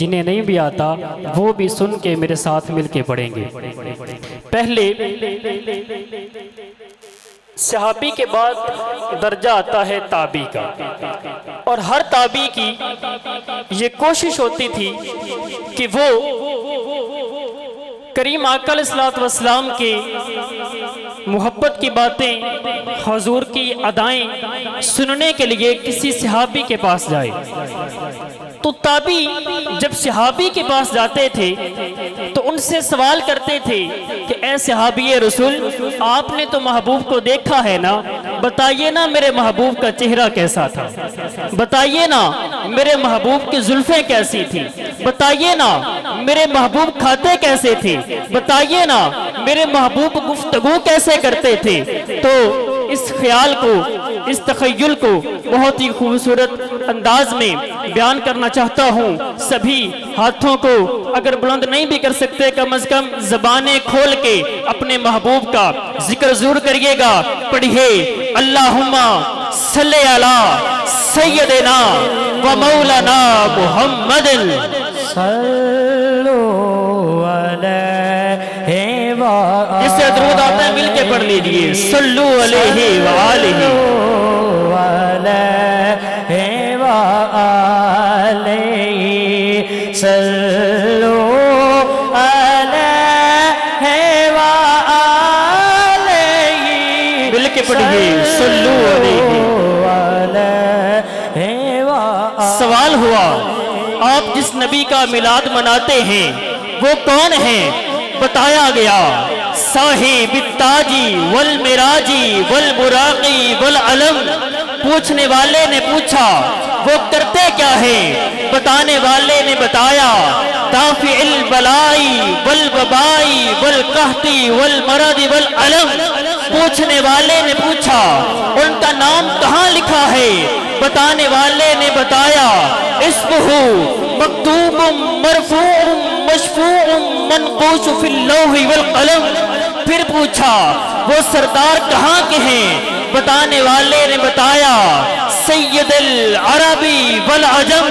جنہیں نہیں بھی آتا وہ بھی سن کے میرے ساتھ مل کے پڑھیں گے۔ پہلے صحابی کے بعد درجہ آتا ہے تابعی کا، اور ہر تابعی کی یہ کوشش ہوتی تھی کہ وہ کریم آقا علیہ السلام کے محبت کی باتیں، حضور کی ادائیں سننے کے لیے کسی صحابی کے پاس جائے۔ تو تابعی جب صحابی کے پاس جاتے تھے تو ان سے سوال کرتے تھے کہ اے صحابی رسول، آپ نے تو محبوب کو دیکھا ہے نا، بتائیے نا میرے محبوب کا چہرہ کیسا تھا، بتائیے نا میرے محبوب کی زلفیں کیسی تھی، بتائیے نا میرے محبوب کھاتے کیسے تھے، بتائیے نا میرے محبوب گفتگو کیسے کرتے تھے۔ تو اس خیال کو، اس تخیل کو بہت ہی خوبصورت انداز میں بیان کرنا چاہتا ہوں۔ سبھی ہاتھوں کو اگر بلند نہیں بھی کر سکتے، کم از کم زبانیں کھول کے اپنے محبوب کا ذکر ضرور کریے گا۔ پڑھیے اللہم صلی علی سیدنا و مولانا محمد صلو علیہ وآلہ، جس سے درود آتا ہے مل کے پڑھ لیجئے، صلو علیہ وآلہ صلو علیہ وآلہ، مل کے پڑھیے صلو علیہ۔ سوال ہوا آپ جس نبی کا میلاد مناتے ہیں وہ کون ہیں؟ بتایا گیا صاحب التاجی والمراجی والبراقی والعلم۔ پوچھنے والے نے پوچھا وہ کرتے کیا ہیں؟ بتانے والے نے بتایا دافع البلائی والوبائی والقحطی والمرض والعلم۔ پوچھنے والے نے پوچھا ان کا نام کہاں لکھا ہے؟ بتانے والے نے بتایا اسمہ مکتوب مرفوع مشفوع منقوش فی اللوح والقلم۔ پھر پوچھا وہ سردار کہاں کے ہیں؟ بتانے والے نے بتایا سید العربی والعجم۔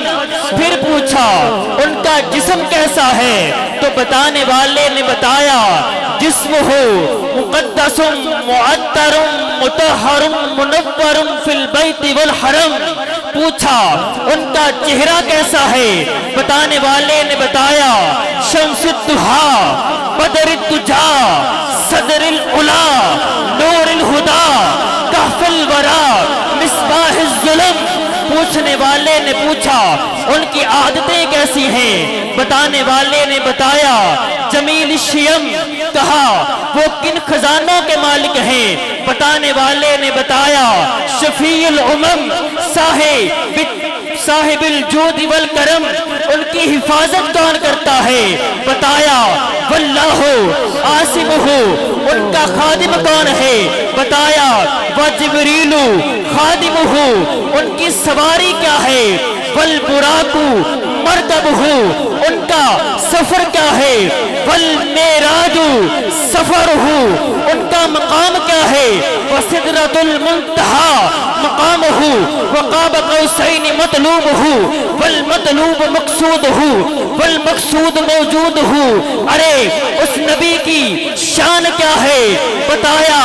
پھر پوچھا ان کا جسم کیسا ہے؟ تو بتانے والے نے بتایا جسمہ مقدس معطر مطہر منور فی البیت والحرم۔ پوچھا ان کا چہرہ کیسا ہے؟ بتانے والے نے بتایا شمس الضحیٰ بدر الدجا صدر العلا نور الہدا کہف الورا مصباح الظلم۔ پوچھنے والے نے پوچھا ان کی عادتیں کیسی ہیں؟ بتانے والے نے بتایا جمیل الشیم۔ کہا وہ کن خزانوں کے مالک ہیں؟ بتانے والے نے بتایا شفیع الامم صاحب الجود والکرم۔ ان کی حفاظت کون کرتا ہے؟ بتایا واللہ عاصمہ۔ ان کا خادم کون ہے؟ بتایا وجبریل خادمہ۔ ان کی سواری کیا ہے؟ والبراق مرکبہ۔ ان کا سفر کیا ہے؟ والمعراج سفرہ۔ ان کا مقام کیا ہے؟ وسدرۃ المنتہی مقامہ۔ وقاب قوسین مطلوبہ والمطلوب مقصودہ والمقصود موجودہ۔ ارے اس نبی کی شان کیا ہے؟ بتایا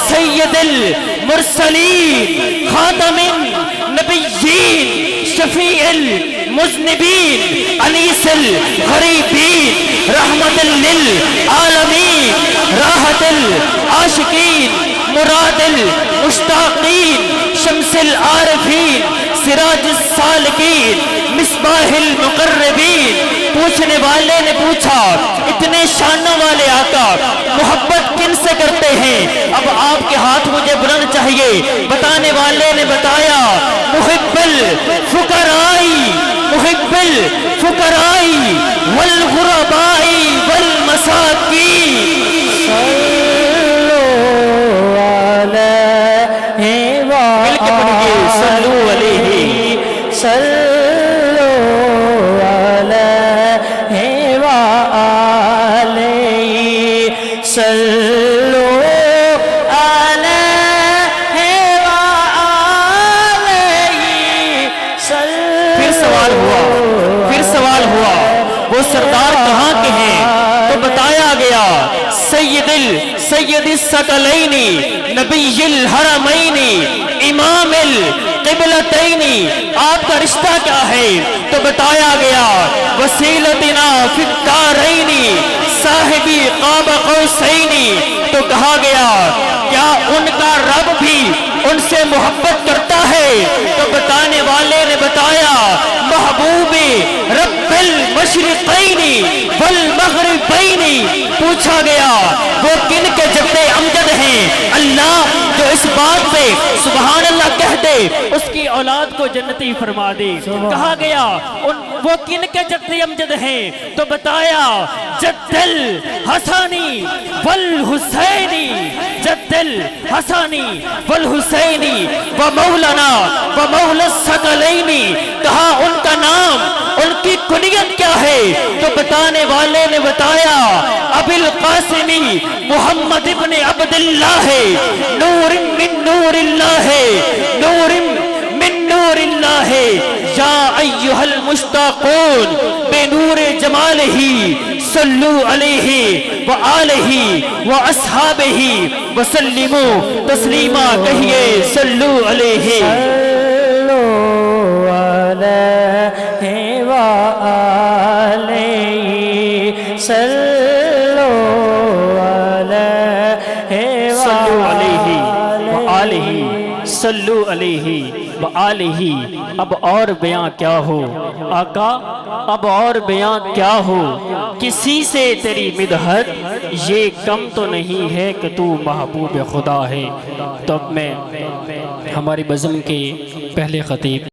سید المرسلین خاتم النبیین شفیع المذنبین انیس الغریبین رحمت للعالمین راحت العاشقین مراد المشتاقین شمس العارفین سراج السالکین مصباح المقربین۔ پوچھنے والے نے پوچھا اتنے شانوں والے آقا محبت کن سے کرتے ہیں؟ اب آپ کے ہاتھ مجھے بلند چاہیے۔ بتانے والے نے بتایا محب الفقرائی محب الفقرائی والغربائی والمساکین۔ مل کے پڑھیے صلو علیہ صلو علیہ وآلہ صلو علیہ وآلہ۔ پھر سوال ہوا وہ سردار کہاں کے ہیں؟ تو بتایا گیا سید الثقلین نبی الحرمین امام القبلتین، آپ کا رشتہ کیا ہے؟ تو بتایا گیا وسیلتنا فی الدارین صاحبی قاب قوسین، تو کہا گیا کیا ان کا رب بھی ان سے محبت کرتا ہے؟ تو بتانے والے نے بتایا محبوب رب المشرقین والمغربین، پوچھا گیا وہ کن کے جد امجد ہیں؟ اللہ جو اس بات پہ سبحان اللہ کہہ دے اس کی اولاد کو جنتی فرما دے۔ کہا گیا وہ کن کے جد امجد ہیں؟ تو بتایا جد الحسنی والحسینی، جد الحسنی والحسینی ومولانا ومولا الثقلین، کہا ان کا نام ان کی کنیت کیا ہے؟ تو بتانے والے نے بتایا ابی القاسمی محمد ابن عبداللہ، نور من نور اللہ، نور من نور اللہ، یا ایہا المشتاقون بنور جمالہ صلو علیہ وآلہ واصحابہ وسلموا تسلیما، کہیے صلو علیہ صلو علیہ وآلہ۔ اب اور بیاں کیا ہو آقا، اب اور بیاں کیا ہو، کسی سے تیری مدحت یہ کم تو نہیں ہے کہ تو محبوب خدا ہے۔ تو اب میں ہماری بزم کے پہلے خطیب